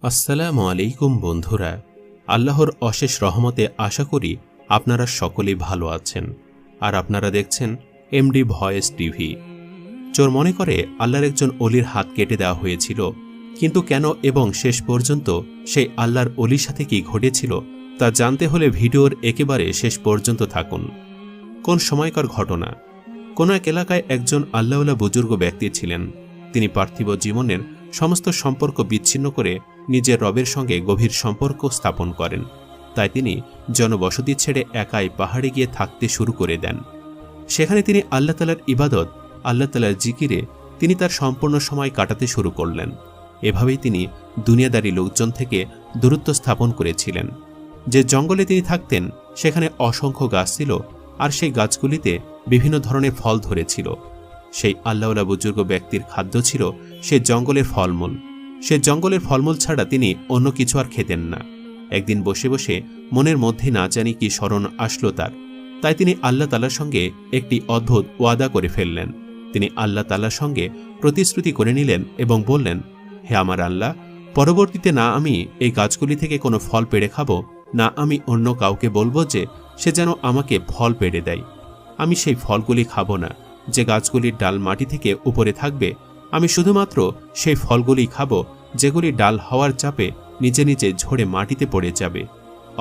আসসালামু আলাইকুম বন্ধুরা, আল্লাহর অশেষ রহমতে আশা করি আপনারা সকলেই ভালো আছেন। আর আপনারা দেখছেন এমডি ভয়েস টিভি। চোর মনে করে আল্লাহর একজন অলির হাত কেটে দেওয়া হয়েছিল, কিন্তু কেন এবং শেষ পর্যন্ত সেই আল্লাহর অলির সাথে কি ঘটেছিল তা জানতে হলে ভিডিওর একেবারে শেষ পর্যন্ত থাকুন। কোন সময়কার ঘটনা? কোন এক এলাকায় একজন আল্লাহওয়ালা বুজুর্গ ব্যক্তি ছিলেন। তিনি পার্থিব জীবনের সমস্ত সম্পর্ক বিচ্ছিন্ন করে নিজের রবের সঙ্গে গভীর সম্পর্ক স্থাপন করেন। তাই তিনি জনবসতি ছেড়ে একাই পাহাড়ে গিয়ে থাকতে শুরু করে দেন। সেখানে তিনি আল্লাহ তাআলার ইবাদত, আল্লাহ তাআলার জিকিরে তিনি তার সম্পূর্ণ সময় কাটাতে শুরু করলেন। এভাবেই তিনি দুনিয়াদারি লোকজন থেকে দূরত্ব স্থাপন করেছিলেন। যে জঙ্গলে তিনি থাকতেন সেখানে অসংখ্য গাছ ছিল, আর সেই গাছগুলিতে বিভিন্ন ধরনের ফল ধরেছিল। সেই আল্লাহওয়ালা বুজুর্গ ব্যক্তির খাদ্য ছিল সে জঙ্গলের ফলমূল। সে জঙ্গলের ফলমূল ছাড়া তিনি অন্য কিছু আর খেতেন না। একদিন বসে বসে মনের মধ্যে না জানি কি স্মরণ আসলো তার। তাই তিনি আল্লাহ তাআলার সঙ্গে একটি অদ্ভুত ওয়াদা করে ফেললেন। তিনি আল্লাহ তাআলার সঙ্গে প্রতিশ্রুতি করে নিলেন এবং বললেন, হে আমার আল্লাহ, পরবর্তীতে না আমি এই গাছগুলি থেকে কোনো ফল পেড়ে খাবো, না আমি অন্য কাউকে বলবো যে সে যেন আমাকে ফল পেড়ে দেয়। আমি সেই ফলগুলি খাবো না। যে গাছগুলির ডাল মাটি থেকে উপরে থাকবে, আমি শুধুমাত্র সেই ফলগুলি খাবো যেগুলি ডাল হওয়ার চাপে নিজে নিজে ঝরে মাটিতে পড়ে যাবে।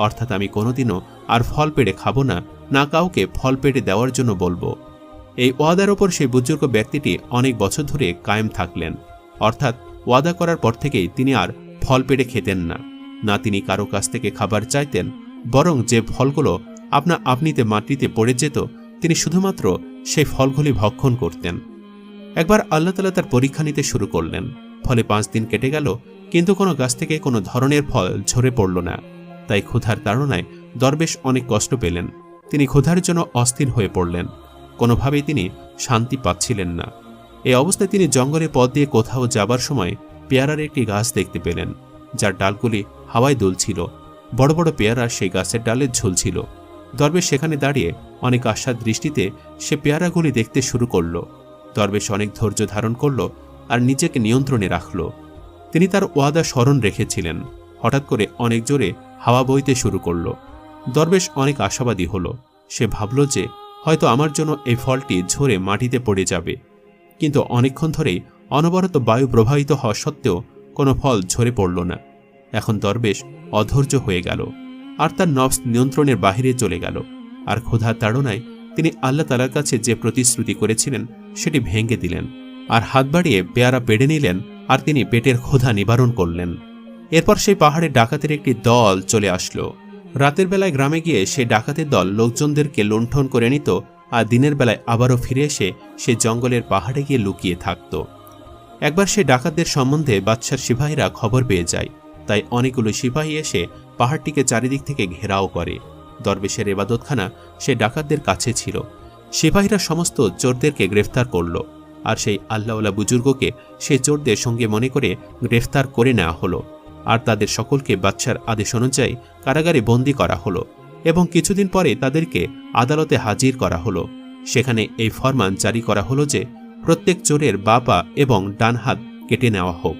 অর্থাৎ আমি কোনোদিনও আর ফল পেড়ে খাবো না, না কাউকে ফল পেড়ে দেওয়ার জন্য বলবো। এই ওয়াদার ওপর সেই বুজুর্গ ব্যক্তিটি অনেক বছর ধরে কায়েম থাকলেন। অর্থাৎ ওয়াদা করার পর থেকেই তিনি আর ফল পেড়ে খেতেন না, না তিনি কারো কাছ থেকে খাবার চাইতেন, বরং যে ফলগুলো আপনিতে মাটিতে পড়ে যেত তিনি শুধুমাত্র সেই ফলগুলি ভক্ষণ করতেন। একবার আল্লাহ তাআলা তার পরীক্ষা নিতে শুরু করলেন। ফলে 5 দিন কেটে গেল, কিন্তু কোনো গাছ থেকে কোনো ধরনের ফল ঝরে পড়ল না। তাই ক্ষুধার তাড়নায় দরবেশ অনেক কষ্ট পেলেন। তিনি ক্ষুধার জন্য অস্থির হয়ে পড়লেন। কোনোভাবেই তিনি শান্তি পাচ্ছিলেন না। এই অবস্থায় তিনি জঙ্গলের পথ দিয়ে কোথাও যাবার সময় পেয়ারার একটি গাছ দেখতে পেলেন, যার ডালগুলি হাওয়ায় দুলছিল। বড় বড় পেয়ারা সেই গাছের ডালে ঝুলছিল। দরবেশ সেখানে দাঁড়িয়ে অনেক আশার দৃষ্টিতে সে পেয়ারাগুলি দেখতে শুরু করল। দরবেশ অনেক ধৈর্য ধারণ করল আর নিজেকে নিয়ন্ত্রণে রাখল। তিনি তার ওয়াদা স্মরণ রেখেছিলেন। হঠাৎ করে অনেক জোরে হাওয়া বইতে শুরু করল। দরবেশ অনেক আশাবাদী হল। সে ভাবল যে হয়তো আমার জন্য এই ফলটি ঝরে মাটিতে পড়ে যাবে। কিন্তু অনেকক্ষণ ধরেই অনবরত বায়ু প্রবাহিত হওয়া সত্ত্বেও কোনো ফল ঝরে পড়ল না। এখন দরবেশ অধৈর্য হয়ে গেল, আর তার নফস নিয়ন্ত্রণের বাহিরে চলে গেল। আর ক্ষুধার তাড়নায় তিনি আল্লাহ তাআলার কাছে যে প্রতিশ্রুতি করেছিলেন সেটি ভেঙে দিলেন, আর হাত বাড়িয়ে পেয়ারা পেড়ে নিলেন, আর তিনি পেটের ক্ষুধা নিবারণ করলেন। এরপর সেই পাহাড়ে ডাকাতের একটি দল চলে আসলো। রাতের বেলায় গ্রামে গিয়ে সেই ডাকাতের দল লোকজনদেরকে লুণ্ঠন করে নিত, আর দিনের বেলায় আবারও ফিরে এসে সে জঙ্গলের পাহাড়ে গিয়ে লুকিয়ে থাকত। একবার সে ডাকাতদের সম্বন্ধে বাদশার সিপাহীরা খবর পেয়ে যায়। তাই অনেকগুলো সিপাহী এসে পাহাড়টিকে চারিদিক থেকে ঘেরাও করে। দরবেশের ইবাদতখানা সে ডাকাতদের কাছে ছিল। সিপাহীরা সমস্ত চোরদেরকে গ্রেফতার করল, আর সেই আল্লাহওয়ালা বুজুর্গকে সেই চোরদের সঙ্গে মনে করে গ্রেফতার করে নেওয়া হলো। আর তাদের সকলকে বাদশার আদেশ অনুযায়ী কারাগারে বন্দী করা হলো, এবং কিছুদিন পরে তাদেরকে আদালতে হাজির করা হলো। সেখানে এই ফরমান জারি করা হলো যে প্রত্যেক চোরের বাঁ পা এবং ডান হাত কেটে নেওয়া হোক।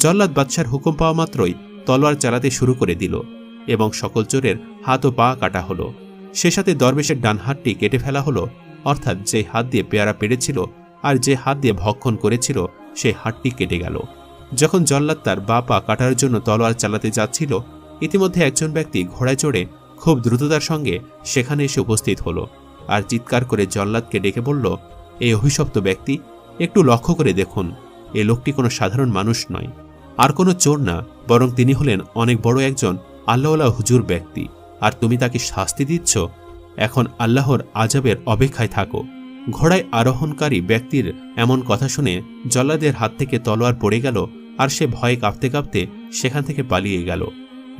জল্লাদ বাদশার হুকুম পাওয়া মাত্রই তলোয়ার চালাতে শুরু করে দিল, এবং সকল চোরের হাত ও পা কাটা হলো। সে সাথে দরবেশের ডান হাতটি কেটে ফেলা হলো, অর্থাৎ যে হাত দিয়ে পেয়ারা পেড়েছিল আর যে হাত দিয়ে ভক্ষণ করেছিল সেই হাতটি কেটে গেল। যখন জল্লাদ তার বাঁ পা কাটার জন্য তলোয়ার চালাতে যাচ্ছিল, ইতিমধ্যে একজন ব্যক্তি ঘোড়ায় চড়ে খুব দ্রুততার সঙ্গে সেখানে এসে উপস্থিত হলো, আর চিৎকার করে জল্লাদকে ডেকে বলল, এই অভিশপ্ত ব্যক্তি, একটু লক্ষ্য করে দেখুন, এ লোকটি কোনো সাধারণ মানুষ নয়, আর কোনো চোর না, বরং তিনি হলেন অনেক বড় একজন আল্লাহওয়ালা হুজুর ব্যক্তি, আর তুমি তাকে শাস্তি দিচ্ছ। এখন আল্লাহর আযাবের অপেক্ষায় থাকো। ঘোড়ায় আরোহণকারী ব্যক্তির এমন কথা শুনে জল্লাদের হাত থেকে তলোয়ার পড়ে গেল, আর সে ভয়ে কাঁপতে কাঁপতে সেখান থেকে পালিয়ে গেল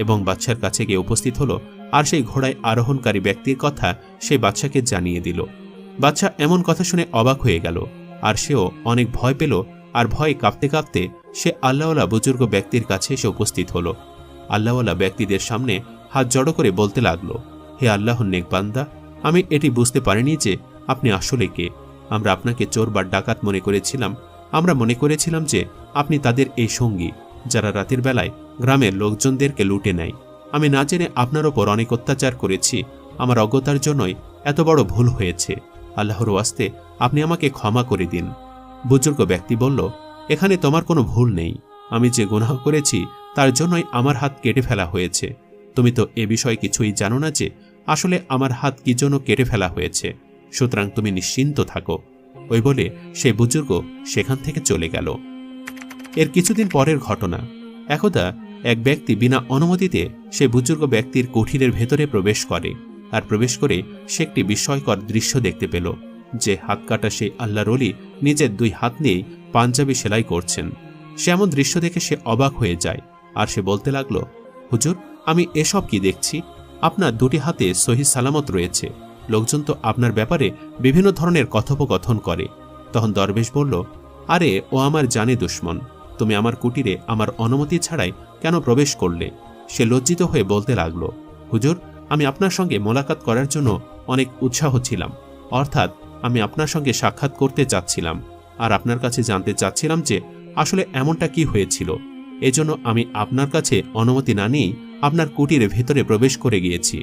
এবং বাদশার কাছে গিয়ে উপস্থিত হলো। আর সেই ঘোড়ায় আরোহণকারী ব্যক্তির কথা সেই বাদশাকে জানিয়ে দিল। বাদশা এমন কথা শুনে অবাক হয়ে গেল, আর সেও অনেক ভয় পেল। আর ভয়ে কাঁপতে কাঁপতে সে আল্লাহওয়ালা বুজুর্গ ব্যক্তির কাছে এসে উপস্থিত হলো। আল্লাহওয়ালা ব্যক্তিদের সামনে হাত জড়ো করে বলতে লাগলো, হে আল্লাহর নেক বান্দা, আমি এটি বুঝতে পারিনি যে আপনি আসলে কে। আমরা আপনাকে চোর বা ডাকাত মনে করেছিলাম। আমরা মনে করেছিলাম যে আপনি তাদের এই সঙ্গী, যারা রাতের বেলায় গ্রামের লোকজনদেরকে লুটে নেয়। আমি না জেনে আপনার ওপর অনেক অত্যাচার করেছি। আমার অজ্ঞতার জন্যই এত বড় ভুল হয়েছে। আল্লাহর ওয়াস্তে আপনি আমাকে ক্ষমা করে দিন। বুজুর্গ ব্যক্তি বলল, এখানে তোমার কোনো ভুল নেই। আমি যে গুনাহ করেছি তার জন্যই আমার হাত কেটে ফেলা হয়েছে। তুমি তো এ বিষয়ে কিছুই জানো না যে আসলে আমার হাত কি জন্য কেটে ফেলা হয়েছে। সুতরাং তুমি নিশ্চিন্ত থাকো। ওই বলে সেই বুজুর্গ সেখান থেকে চলে গেল। এর কিছুদিন পরের ঘটনা। একদা এক ব্যক্তি বিনা অনুমতিতে সে বুজুর্গ ব্যক্তির কুঠিরের ভেতরে প্রবেশ করে। আর প্রবেশ করে সে একটি বিস্ময়কর দৃশ্য দেখতে পেল যে হাত কাটা সেই আল্লাহর ওলি নিজের 2 হাত নিয়েই পাঞ্জাবি সেলাই করছেন। সে এমন দৃশ্য দেখে সে অবাক হয়ে যায়। আর সে বলতে লাগলো, হুজুর, আমি এসব কি দেখছি? আপনার 2টি হাতে সহি সালামত রয়েছে। লোকজন তো আপনার ব্যাপারে বিভিন্ন ধরনের কথোপকথন করে। তখন দরবেশ বলল, আরে ও আমার জানে দুশ্মন। তুমি আমার কুটিরে আমার অনুমতি ছাড়াই কেন প্রবেশ করলে? সে লজ্জিত হয়ে বলতে লাগলো, হুজুর, আমি আপনার সঙ্গে মোলাকাত করার জন্য অনেক উৎসাহ ছিলাম। অর্থাৎ আমি আপনার সঙ্গে সাক্ষাৎ করতে চাচ্ছিলাম আর আপনার কাছে জানতে চাচ্ছিলাম যে আসলে এমনটা কি হয়েছিল। এজন্য আমি আপনার কাছে অনুমতি না নিয়েই আপনার কুটিরে ভেতরে প্রবেশ করে গিয়েছি।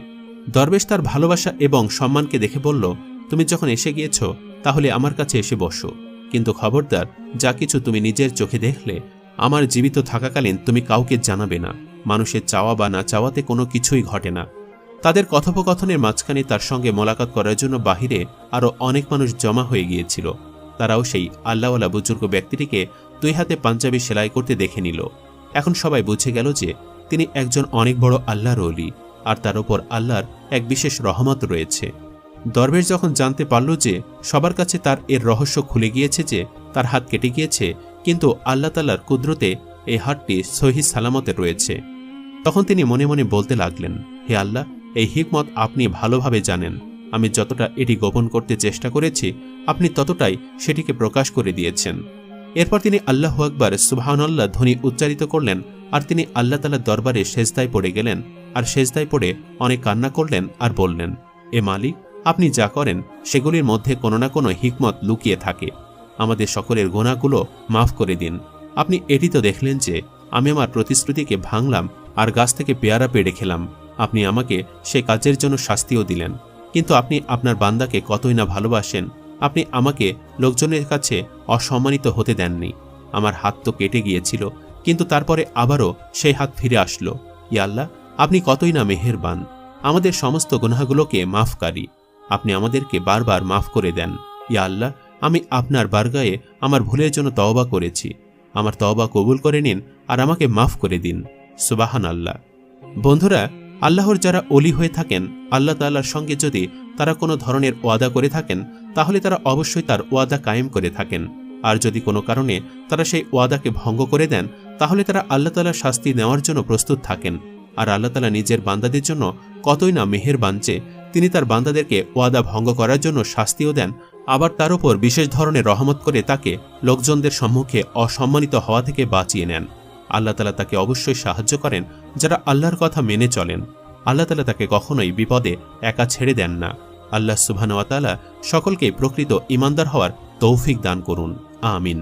দরবেশ তার ভালোবাসা এবং সম্মানকে দেখে বলল, তুমি যখন এসে গিয়েছ তাহলে আমার কাছে এসে বসো, কিন্তু খবরদার, যা কিছু তুমি নিজের চোখে দেখলে আমার জীবিত থাকাকালীন তুমি কাউকে জানাবে না। মানুষের চাওয়া বা না চাওয়াতে কোনো কিছুই ঘটে না। তাদের কথোপকথনের মাঝখানে তার সঙ্গে মোলাকাত করার জন্য বাহিরে আরও অনেক মানুষ জমা হয়ে গিয়েছিল। তারাও সেই আল্লাহওয়ালা বুজুর্গ ব্যক্তিটিকে 2 হাতে পাঞ্জাবি সেলাই করতে দেখে নিল। এখন সবাই বুঝে গেল যে তিনি একজন অনেক বড় আল্লাহর ওলি, আর তার উপর আল্লাহর এক বিশেষ রহমত রয়েছে। দরবেশ যখন জানতে পারল যে সবার কাছে তার এর রহস্য খুলে গিয়েছে যে তার হাত কেটে গিয়েছে, কিন্তু আল্লাহ তাআলার কুদরতে এই হাতটি সহি সালামতে রয়েছে, তখন তিনি মনে মনে বলতে লাগলেন, হে আল্লাহ, এই হিকমত আপনি ভালোভাবে জানেন। আমি যতটা এটি গোপন করতে চেষ্টা করেছি, আপনি ততটাই সেটিকে প্রকাশ করে দিয়েছেন। এরপর তিনি আল্লাহু আকবার সুবহানাল্লাহ ধ্বনি উচ্চারিত করলেন আর তিনি আল্লাহ তাআলার দরবারে সেজদায় পড়ে গেলেন। আর সেজদায় পড়ে অনেক কান্না করলেন আর বললেন, এ মালিক, আপনি যা করেন সেগুলির মধ্যে কোনো না কোনো হিকমত লুকিয়ে থাকে। আমাদের সকলের গুনাহগুলো মাফ করে দিন। আপনি এটি তো দেখলেন যে আমি আমার প্রতিশ্রুতিকে ভাঙলাম আর গাছ থেকে পেয়ারা পেড়ে খেলাম। আপনি আমাকে সে কাজের জন্য শাস্তিও দিলেন। কিন্তু আপনি আপনার বান্দাকে কতই না ভালোবাসেন। আপনি আমাকে লোকজনের কাছে অসম্মানিত হতে দেননি। আমার হাত তো কেটে গিয়েছিল, কিন্তু তারপরে আবারও সেই হাত ফিরে আসলো। ইয়া আল্লাহ, আপনি কতই না মেহেরবান, আমাদের সমস্ত গুনাহগুলোকে মাফকারী। আপনি আমাদেরকে বারবার মাফ করে দেন। ইয়া আল্লাহ, আমি আপনার বারগায়ে আমার ভুলের জন্য তওবা করেছি। আমার তওবা কবুল করে নিন আর আমাকে মাফ করে দিন। সুবহানাল্লাহ। বন্ধুরা, আল্লাহর যারা ওলি হয়ে থাকেন, আল্লাহ তাআলার সঙ্গে যদি তারা কোনো ধরনের ওয়াদা করে থাকেন, তাহলে তারা অবশ্যই তার ওয়াদা কায়েম করে থাকেন। আর যদি কোনো কারণে তারা সেই ওয়াদাকে ভঙ্গ করে দেন, তাহলে তারা আল্লাহ তাআলার শাস্তি নেওয়ার জন্য প্রস্তুত থাকেন। আর আল্লাহ তাআলা নিজের বান্দাদের জন্য কতই না মেহেরবান যে তিনি তার বান্দাদেরকে ওয়াদা ভঙ্গ করার জন্য শাস্তিও দেন, আবার তার উপর বিশেষ ধরনের রহমত করে তাকে লোকজনদের সম্মুখে অসম্মানিত হওয়া থেকে বাঁচিয়ে নেন। আল্লাহ তাআলা তাকে অবশ্যই সাহায্য করেন যারা আল্লাহর কথা মেনে চলেন। আল্লাহ তাআলা তাকে কখনোই বিপদে একা ছেড়ে দেন না। আল্লাহ সুবহানাহু ওয়া তাআলা সকলকে প্রকৃত ঈমানদার হওয়ার তৌফিক দান করুন। আমিন।